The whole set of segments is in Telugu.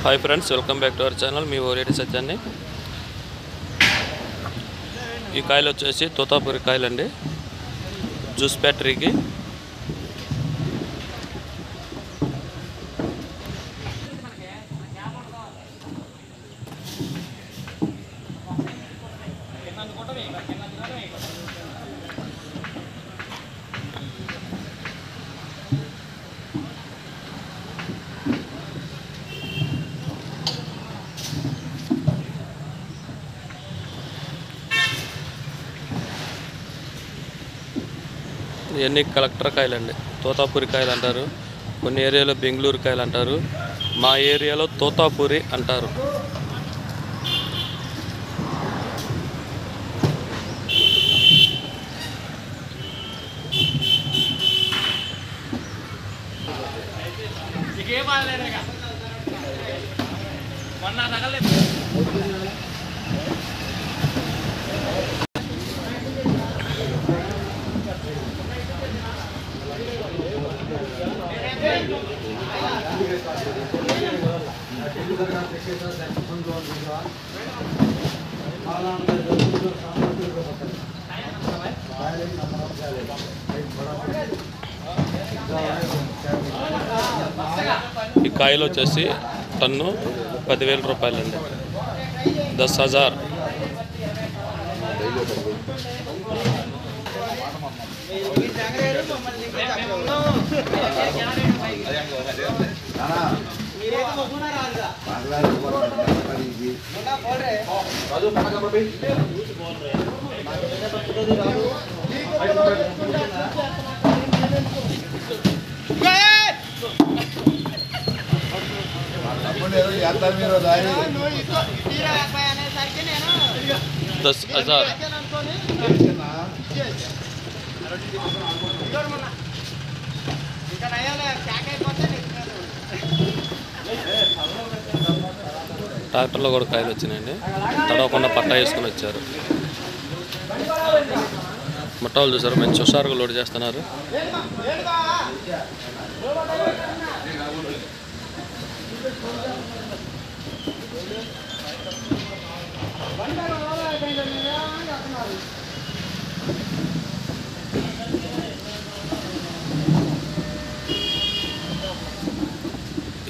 high friends welcome back to our channel मी ओरेडी सत्यानी ఈ కాయలు వచ్చేసి తోతాపురి కాయలు అండి జ్యూస్ ఫ్యాక్టరీకి ఇవన్నీ కలెక్టర్ కాయలు అండి తోతాపురి కాయలు అంటారు కొన్ని ఏరియాలో బెంగళూరు కాయలు అంటారు మా ఏరియాలో తోతాపురి అంటారు ఈ కాయలు వచ్చేసి టన్ను 10,000 రూపాయలండి 10,000 10,000 ట్రాక్టర్లో కూడా కాయలు వచ్చినాయండి తడవకుండా పట్టా వేసుకొని వచ్చారు ముఠాలు చూసారు మంచి హుషారుగా లోడ్ చేస్తున్నారు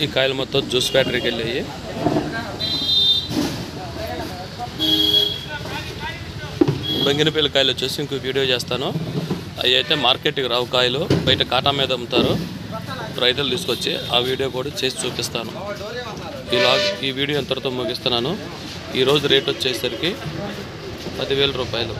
ఈ కాయలు మొత్తం జ్యూస్ ఫ్యాక్టరీకి వెళ్ళాయి బంగినపల్లి కాయలు వచ్చేసి ఇంకో వీడియో చేస్తాను అవి అయితే మార్కెట్కి రావు కాయలు బయట కాటా మీద అమ్ముతారు రైతులు తీసుకొచ్చి ఆ వీడియో కూడా చేసి చూపిస్తాను ఈ వీడియో ఎంతటితో ముగిస్తున్నాను ఈరోజు రేట్ వచ్చేసరికి 10,000 రూపాయలు